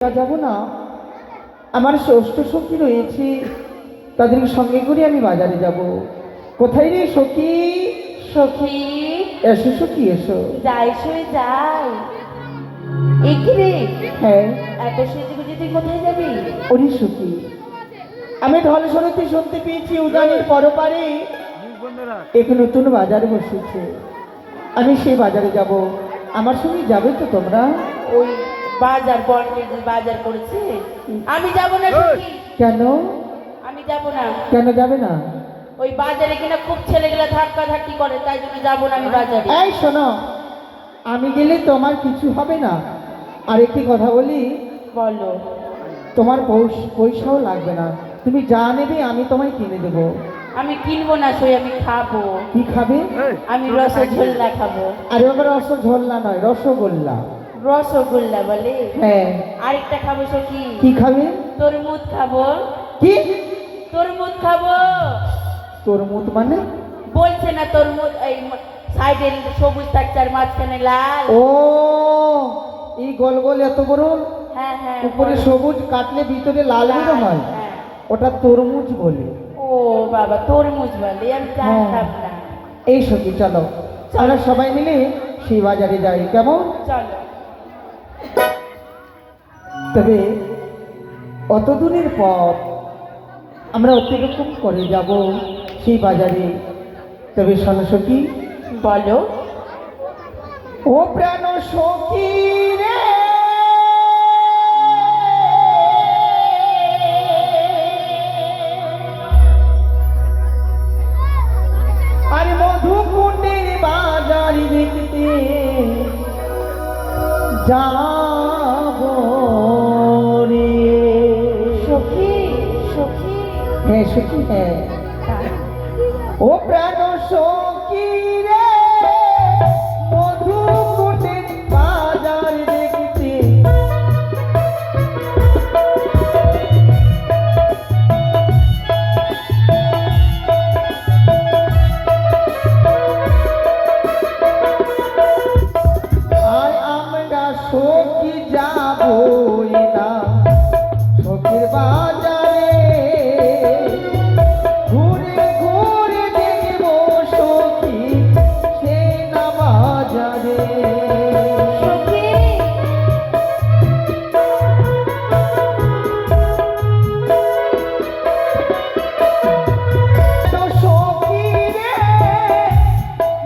যাব না, আমার ষষ্ঠ সখী রয়েছে, তাদের সঙ্গে করে আমি বাজারে যাব। কোথায় রে সখী? সখী এসো সখী এসো। যাই শুয়ে যাই। একি রে, হ্যাঁ এত সেজে গুজে তুই কোথায় যাবি? ওরে সখী, আমি ঢল শরতে শুনতে পেয়েছি উজানের পরপারে এক নতুন বাজার বসেছে, আমি সেই বাজারে যাব। আমার সঙ্গে যাবে তো তোমরা? ওই বাজার বন্ডে যে বাজার করেছে, আমি যাব না সখী। কেন? আমি যাব না। কেন যাবে না? ওই বাজারে কিনা খুব ছেলেগুলা ধাক্কা ধাক্কি করে, তাই জন্য যাব না আমি বাজারে। এই শোনো, আমি গেলে তোমার কিছু হবে না। আর একটি কথা বলি, বলো। তোমার পয়সাও লাগবে না, তুমি যা নেবে আমি তোমায় কিনে দেবো। আমি কিনবো না সই, আমি খাবো। কি খাবে? আমি রসগোল্লা খাবো। আরে বাবা, রসগোল্লা নয়, রসগোল্লা। রসগোল্লা বলে? হ্যাঁ। আরেকটা খাবো সখী। কি খাবে? তরমুজ খাবো। কি? তরমুজ খাবো। তরমুজ মানে? বলছে না তরমুজ, এই সাইডে সবুজ থাকছে আর মাঝখানে লাল। ও, এই গোল গোল এত বড়, হ্যাঁ হ্যাঁ, উপরে সবুজ, কাটলে ভিতরে লাল বেরো হয়, হ্যাঁ। ওটা তরমুজ বলে। ও বাবা, তরমুজ বলে, আমি জানতাম না। এই সখী চলো, আমরা সবাই মিলে সেই বাজারে যাই, কেমন? চলো। তবে অত দূরের পর আমরা অতিক্রম করে যাব সেই বাজারে। তবে শোনো সখী। বলো। ও প্রাণ সখী রে, আর মধুকুণ্ডের বাজার দেখতে যাব রে। সখী সখী। হ্যাঁ সখী, হ্যাঁ। ও প্রাণ সখী রে, মধুকুণ্ডের বাজার দেখতে আর আমরা সখী যাবই না সখীর বাজারে, ঘুরে ঘুরে দেখব সখী সে না বাজারে। সখী তো সখী রে,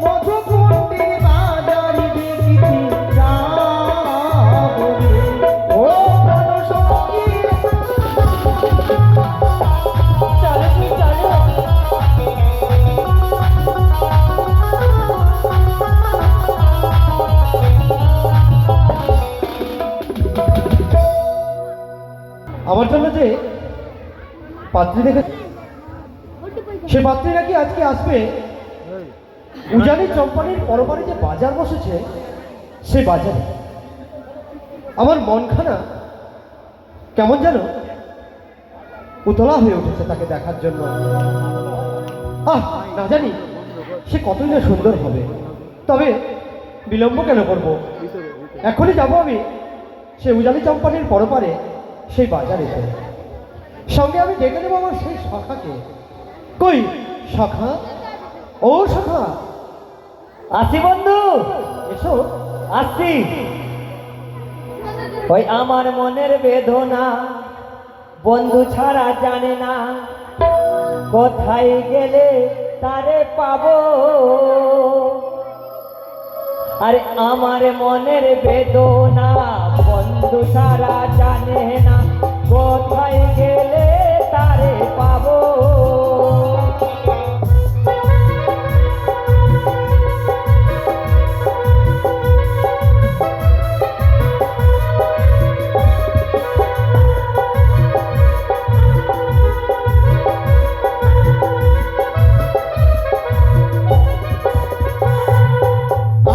মধুকুণ্ডের বাজার দেখিতে যাব রে। ও প্রাণ সখী রে। চলো সখী, চলো। আমার জন্য যে পাত্রী দেখে, সে পাত্রী নাকি আজকে আসবে উজানি চম্পানির পরপারে যে বাজার বসেছে সে বাজারে। আমার মনখানা কেমন যেন উতলা হয়ে উঠেছে তাকে দেখার জন্য। না জানি সে কতই না সুন্দর হবে। তবে বিলম্ব কেন করব, এখনই যাব আমি সে উজানি চম্পানির পরপারে সেই বাজারেতে। সঙ্গে আমি ডেকে নেবো আমার সেই সখাকে। কই সখা? ও সখা, আসি বন্ধু, এসো। আসছি। ওই আমার মনের বেদনা বন্ধু ছাড়া জানে না, কোথায় গেলে তারে পাবো। আরে আমার মনের বেদনা বন্ধু ছাড়া জানে না, কোথায় গেলে তারে পাবো।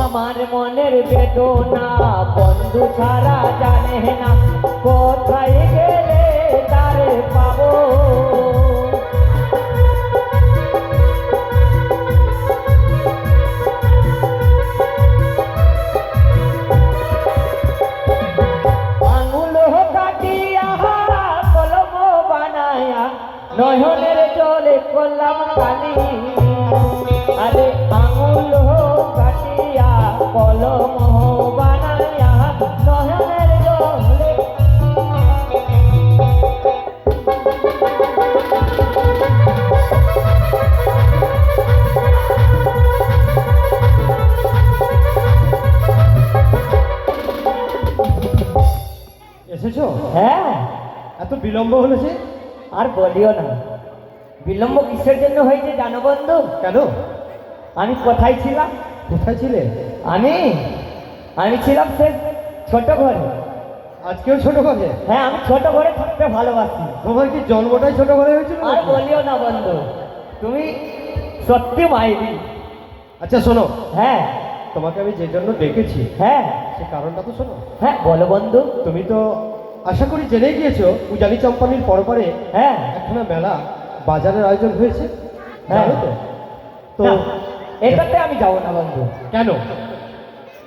আমার মনের বেদনা বন্ধু ছাড়া জানে না, কোথায় গেলে তারে পাবো। আঙুল কাটে নয়নের জলে করলাম কালি আরে আঙুল কাটিয়া কলম বানাইয়া নয়নের জলে এসেছো? হ্যাঁ এত বিলম্ব হলো যে? আর বলিও না, বিলম্ব কিসের জন্য হয়েছে জানো বন্ধু? কেন? আমি কোথায় ছিলাম? কোথায় ছিলে? আমি আমি ছিলাম সে ছোট ঘরে। আজকেও ছোট ঘরে? হ্যাঁ, আমি ছোট ঘরে থাকতে ভালোবাসি। তোমার কি জন্মটাই ছোট ঘরে হয়েছিল? আর বলিও না বন্ধু, তুমি সত্যি মাইরি। আচ্ছা শোনো, হ্যাঁ তোমাকে আমি যে জন্য ডেকেছি হ্যাঁ সে কারণটা তো শোনো। হ্যাঁ বলো বন্ধু। তুমি তো আশা করি জেনে গিয়েছো উজানি চম্পানির পরপারে হ্যাঁ একখানা মেলা বাজারের আয়োজন হয়েছে, হ্যাঁ। জানো তো? তো না, এটাতে আমি যাব না বন্ধু। কেন?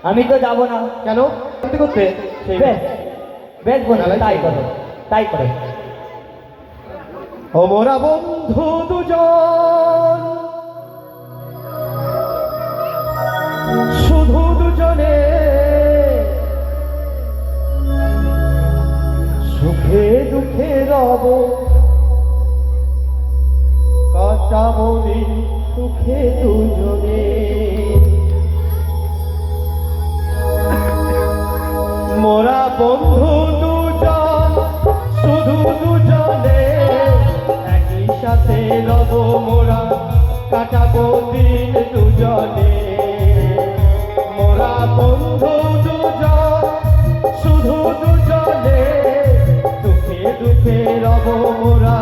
আমি তো যাব না। কেন করতে করতে সেই বেশ বেশ বন্ধু, মেলায় তাই চলে করো তাই করো। ও মোরা বন্ধু দুজন, শুধু দুজনে সুখে দুঃখে রব, কাটাবো দিন সুখে দুজনে। মোরা বন্ধু দুজন, শুধু দুজনে একই সাথে রব মোরা, কাটাবো দিন দুজনে। মোরা বন্ধু দুজন, শুধু দুজনে দুঃখে দুঃখে রব মোরা,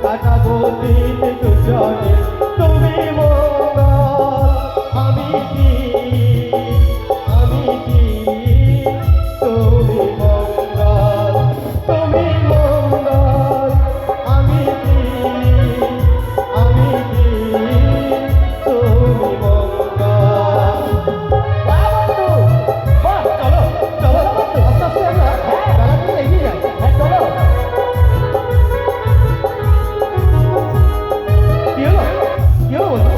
কাটাবো দিন দুজনে। তুমি মঙ্গল আমি কি, আমি কি তুমি মঙ্গল, তুমি মঙ্গল আমি কি, আমি কি তুমি মঙ্গল। বাহ বন্ধু, বাহ। চলো চলো আস্তে আস্তে আমরা বেড়াতে এগিয়ে যাই। হ্যাঁ চলো। কি হলো? কি হলো বন্ধু?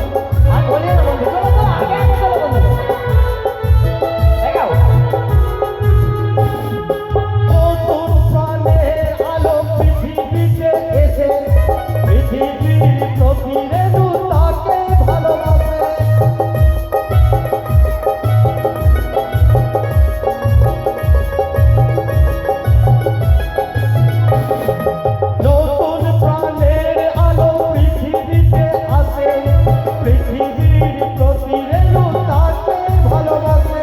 আর বলিও না বন্ধু, চলো চলো, আগে আগে চলো বন্ধু। দেখাও। নতুন প্রাণের আলো পৃথিবীতে এসে, পৃথিবীর প্রতিরেণু তাকে ভালোবাসে। নতুন প্রাণের আলো পৃথিবীতে আসে, পৃথিবীর প্রতিরেণু তাকে ভালোবাসে।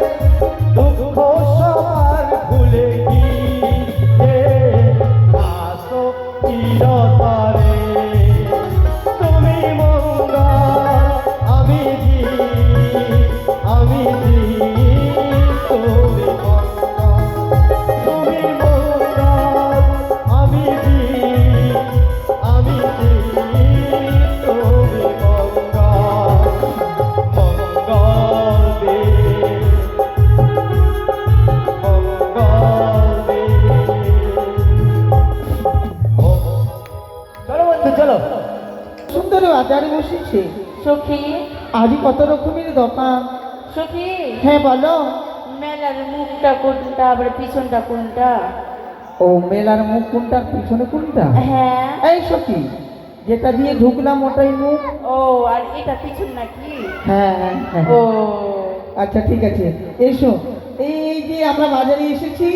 দুঃখ সবার ভুলে গিয়ে আসো চিরতরে। তুমি মঙ্গল আমি কি, আমি কি তুমি মঙ্গল, তুমি মঙ্গল আমি কি, আমি কি তুমি মঙ্গল। মঙ্গল দে, মঙ্গল দে। চলো বন্ধু চলো। সুন্দর বাজারে বসেছে, সখী, আজই কত রকমের দোকান। সখী, হ্যাঁ বলো। মেলার মুখটা কোনটা আবার পিছনটা কোনটা? ও মেলার মুখ কোনটা, পিছনে কোনটা? হ্যাঁ। এই সখী, যেটা দিয়ে ঢুকলাম ওটাই মুখ। ও, আর এটা পিছন নাকি? হ্যাঁ হ্যাঁ হ্যাঁ। ও, আচ্ছা ঠিক আছে, এসো। এই যে আমরা বাজারে এসেছি,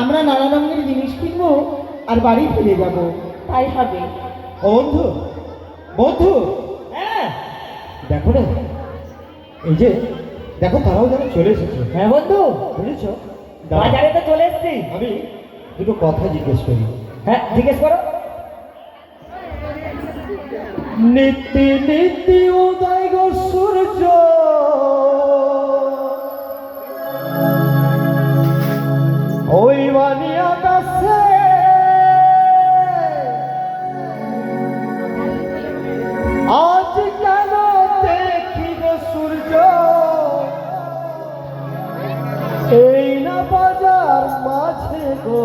আমরা নানা রঙের জিনিস কিনবো আর বাড়ি ফিরে যাব। তাই হবে। ও বন্ধু, বন্ধু হ্যাঁ দেখো না, এই যে দেখো তারাও যেন চলে এসেছে, হ্যাঁ বন্ধু, বুঝেছ? বাজারে তো চলে এসছি। আমি দুটো কথা জিজ্ঞেস করি। হ্যাঁ জিজ্ঞেস করো। নীতি নীতি উদয় গো সূর্য, ওই বাণী আকাশে আজ কেন দেখি গো সূর্য, এই না বাজার মাঝে গো।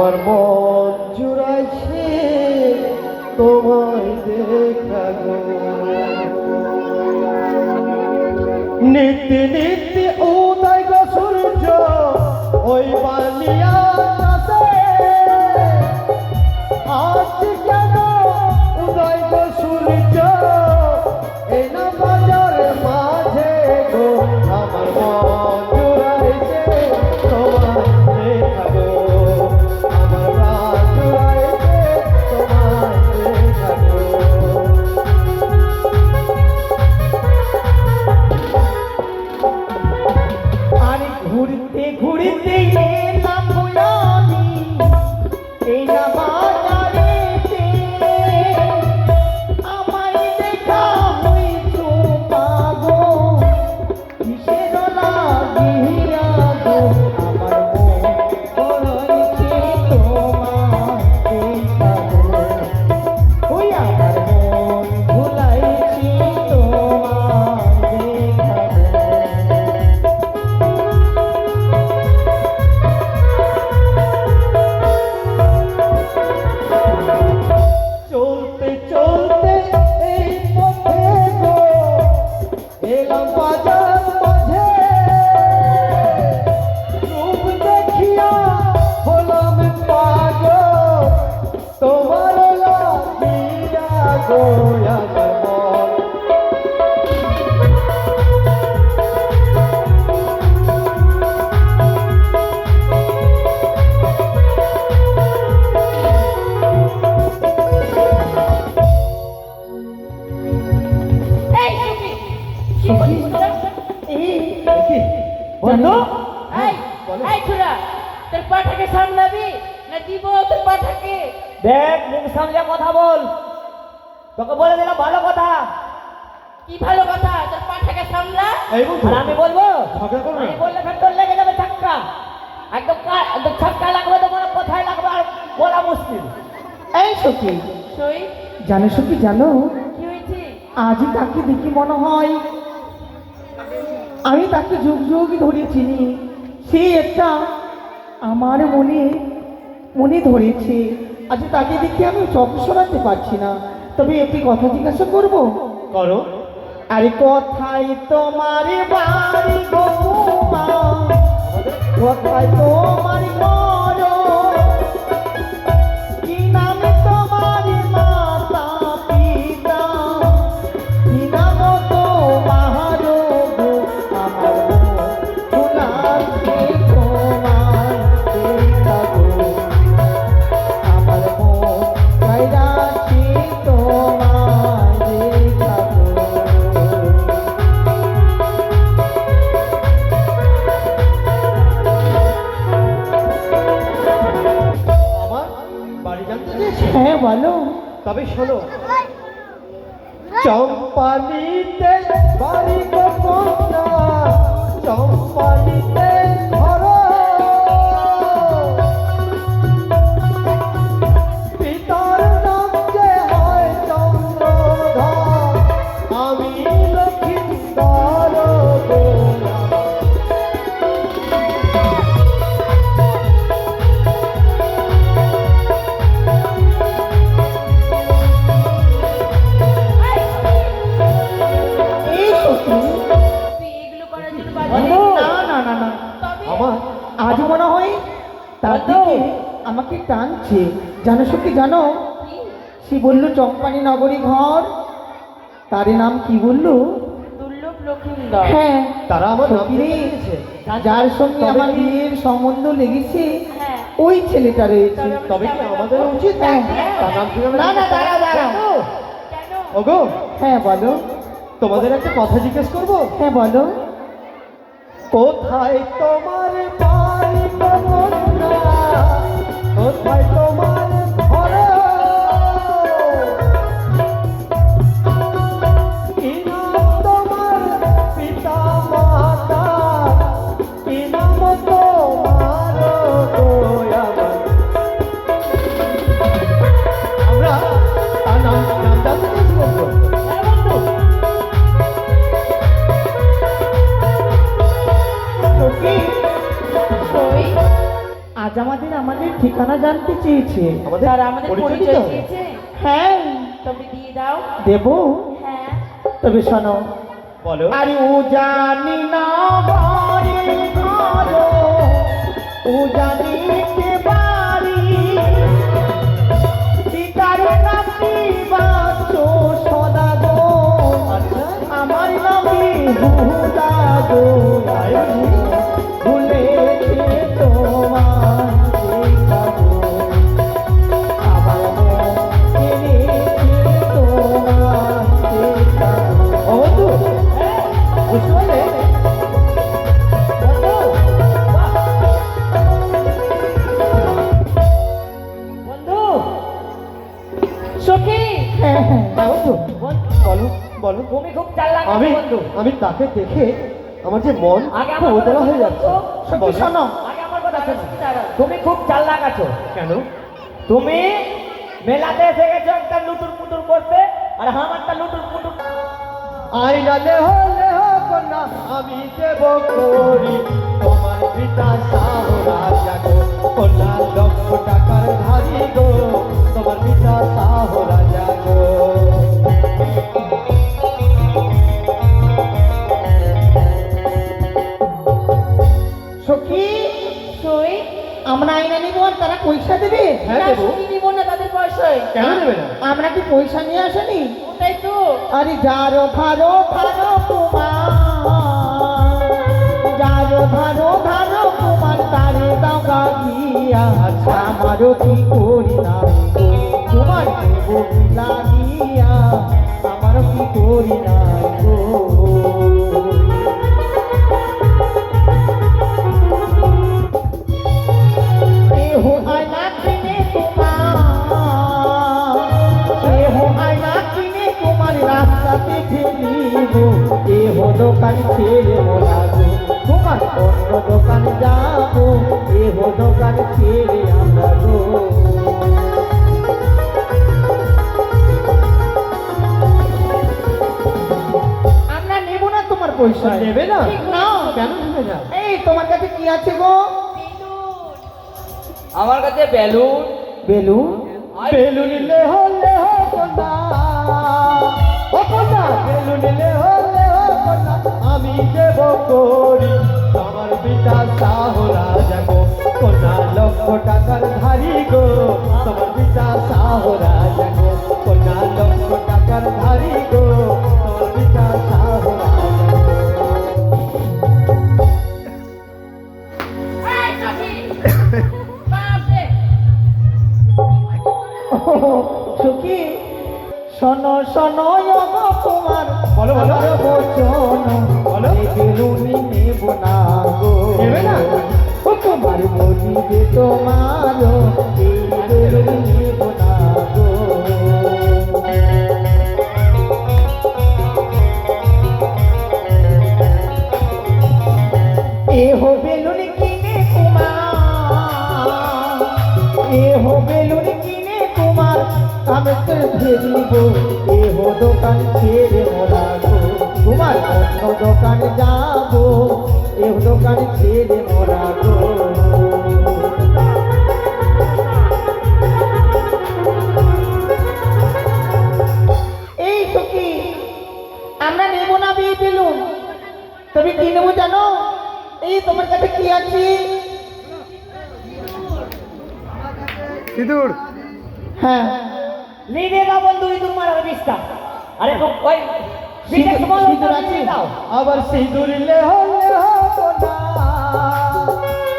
আমার মন জুড়াইছে তোমায় দেখা গো। নিত্যি নিত্যি উদয় গো সূর্য ওই বালিয়া আজ কেন উদয় গো সূর্য এই না বাজার মাঝে গো। আমার মন জুড়াইছে তোমায় দেখা গো। আমার প্রাণ জুড়াইছে তোমায় দেখা গো। আরে ঘুরতে ঘুরতে এলাম আমি এই না বাজারেতে, আমায় দেখা হইছো পাগো কিসের লাগিয়া গো। আমার মন করাইছে তোমার দেখা গো। ওই আমার মন ভুলাইছে তোমার দেখা গো। চলতে চলতে এই পথে গো এলাম বাজার মাঝে। রূপ দেখিয়া হলাম পাগল তোমার লাগিয়া গো। আমার মন এই সুখী, কি বলিস তোরা? কি বন্ধু এই, এই ছোড়া, তোর পাঠাকে সামলাবি না দিব তোর পাঠাকে? দেখ মুখ সামলে কথা বল, তোকে বলে দিলাম ভালো কথা। কি ভালো কথা, তোর পাঠাকে সামলা। এই বন্ধু আর আমি বলবো, ঝগড়া করো আমি না। বললে ফের তোর লেগে যাবে ধাক্কা। একদম ছাক্কা লাগবে তো কোনো কথাই লাগবে আর বলা মুশকিল। এই সখী, সই, জানো সখী জানো, কি হয়েছে? আজই তাকে দেখি মনে হয় আমি তাকে যুগ যুগ ধরে চিনি। সে একটা আমার মনে মনে ধরেছে। আজ তাকে দেখি আমি চোখ সরাতে পারছি না। তবে একটি কথা জিজ্ঞাসা করব। করো। আরে কোথায় তোমার বাড়ি গো মা? কোথায় তোমার ঘর? কি নাম তোমার মাতা পিতা? কি নাম তোমার গো? আমার ভুলাছে তোমার দেখা গো। আমার মন কাইরাছে তোমার দেখা গো। আমার বাড়ি জানতে চেয়েছে? হ্যাঁ বলো। তবে শোনো, চম্পালিতে বাড়ি গো কন্যা, চম্পালিতে ঘর। পিতার নাম যে হয় চন্দ্রধর, আমি লক্ষ্মীধর গো। এই সত্যি তুই এগুলো করার জন্য বন্ধু, বাজারে না না না না, তবে আমার আজ মনে হয় তার বন্ধু। দিকে আমাকে টানছে। জানো সত্যি জানো, কি? সে বললো চম্পানি নগরী ঘর। তার নাম কি বললো? দুর্লভ লক্ষিন্দর। হ্যাঁ তারা আমার নাম সত্যি রে, দিয়েছে। যার সঙ্গে তবে আমার কি- বিয়ের সম্বন্ধ লেগেছে হ্যাঁ। ওই ছেলেটা রয়েছে। তবে কি আমাদের উচিত হ্যাঁ। তার নাম ঠিকানা না না জিজ্ঞেস করা? দাঁড়া দাঁড়া। কেন? ওগো, হ্যাঁ বলো। তোমাদের একটা কথা জিজ্ঞেস করবো। হ্যাঁ বলো। কোথায় তোমার বাড়ি গো কন্যা? কোথায় তোমার ঘর? কি নাম তোমার পিতা মাতা? কি নাম তোমার গো আমার? আমরা তার নাম জানতে চেয়েছি বন্ধু। হ্যাঁ বন্ধু, সখী, সই, আজ আমাদের আমাদের ঠিকানা জানতে চেয়েছে। আমাদের তারা আমাদের পরিচয় পরিচয় দিতে হবে। দিয়েছে, হ্যাঁ তবে দিয়ে দাও। দেবো, হ্যাঁ, তবে শোনো। বলো। আরে ও জানি না বাড়ি ঘর, ও জানি কে বাড়ি, পিতার নামটি বাঁচো সদা গো, আমার নামে হুদা গো, ভুলেছে তোমার দেখা গো, আমার মনে এনেছে তোমার দেখা গো। ও বন্ধু, বুঝতে পারলে? বন্ধু সখী, হ্যাঁ হ্যাঁ হ্যাঁ বন্ধু, বন্ধু, বলো বলো। তুমি খুব চালাক আছো আমি বন্ধু। আমি তাকে দেখে আমার যে মন আগে খুব আমার উতলা কথা হয়ে যাচ্ছে। শোনো। সত্যি বলো। শোনো, আগে আমার কথা শোনো। তুমি খুব চালাক আছো। কেন? তুমি মেলাতে এসে গেছো একটা লুটুর পুটুর করতে, আর আমারটা লুটুর পুটুর। আইনা লেহ লেহ কন্যা আমি দেব করি, তোমার পিতা সাহরা জাগো, কন্যা লক্ষ টাকার ধারি গো, তোমার পিতা সাহরা জাগো। সখী সই আমরা আইনা নিব আর তারা পয়সা দেবে? হ্যাঁ না, দেবো। সখী নিব না তাদের পয়সায়। কেন দেবে না? আমরা কি পয়সা নিয়ে আসেনি? ওটাই তো। আরে যারো ভারো ভারো কুমার, যারো ভারো ভারো কুমার তারে দাও গাগিয়া, আমারও কি করি না গো, তোমার দেব কি লাগিয়া, আমারও কি করি না গো। এহ আয়না কিনে তোমার, এহ আয়না কিনে তোমার রাস্তাতে ফেলিব, এহ দোকান ছেড়ে মোলাবো, তোমার অন্য দোকান যাবো, এহ দোকান ছেড়ে আমরা গো। আমরা নেব না তোমার পয়সা। নেবে না? না। কেন নেবে না? এই তোমার কাছে কি আছে গো? আমার কাছে balloon, balloon? Balloon Leh Leh কন্যা, ও কন্যা বেলুন লেহ লেহ কন্যা আমি দেব করি, তোমার পিতা সাহরা জাগো, কন্যা লক্ষ টাকার ধারি গো, তোমার পিতা সাহরা জাগো, কন্যা লক্ষ টাকার ধারি গো, তোমার পিতা সাহরা জাগো। এই সখী, বাপরে। সুখী শোনো শোনো গো তোমার বলো, বলো। আমার বচন, বলো। এই বেলুনি নেব না গো, নেবে না? ও তোমার বলিবে তোমার এই বেলুনি নেব না গো। এহ বেলুন কিনে তোমার, এহ বেলুন কিনে তোমার আমি তো ভেবিব, এহ দোকান ছেড়ে মোরা গো, তোমার অন্য দোকান যাবো, এহ দোকান ছেড়ে মোরা গো। এই সখী আমরা নেব না বিয়ে বেলুন, তবে কি নেবো জানো? এই তোমার কাছে কি আছে? সিঁদুর। হ্যাঁ লিডে দাও বন্ধু, ইঁদুর মারার বিষটা। আরে ওই বিশেষ বল সিঁদুর আছে? দাও। আবার সিঁদুর লেহ লেহ কন্যা,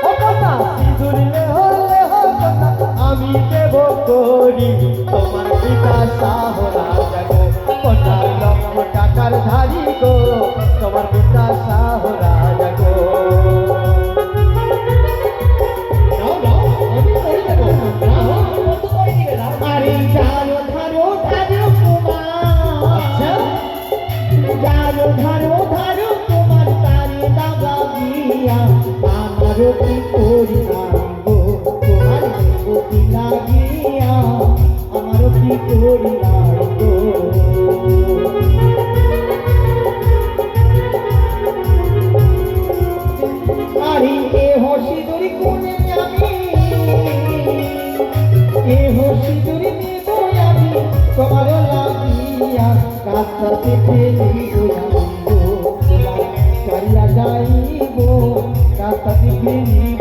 ও কন্যা সিঁদুর লেহ লেহ কন্যা আমি দেব করি, তোমার পিতা সাহরা জাগো, কন্যা লক্ষ টাকার ধারি গো, তোমার পিতা সাহরা জাগো। নাও, নাও, আমি করে দেবো। নাও। বন্ধু করে দিবে না। আরে জানো ধারো ধারো কুমার, আচ্ছা। জানো ধারো ধারো তোমার তারে দাগা দিয়া, আমারও কি করি না গো, তোমার দেব কি লাগিয়া, আমারও কি করি না গো। আরে এ হসি দড়ি কোনে আমি দেখে নিব চারিয়া যাইব রাস্তা দেখে নিব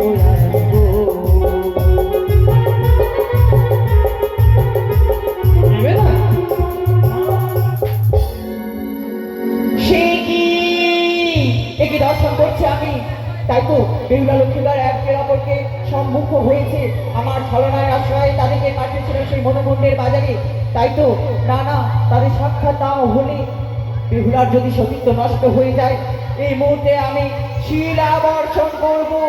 নেবে না? সে কি একে দর্শন করছে আমি, তাই তো বেহুলা লক্ষ্মীবার একে অপরকে সম্মুখ হয়েছে আমার ছলনায় আশ্রয়ে তাদেরকে পাঠিয়েছিল সেই মনোমন্দির বাজারে। তাই তো না না, তাদের সাক্ষাৎ নাও হলে বেহুলার যদি সতীত্ব নষ্ট হয়ে যায়, এই মুহূর্তে আমি শিলা বর্ষণ করবো।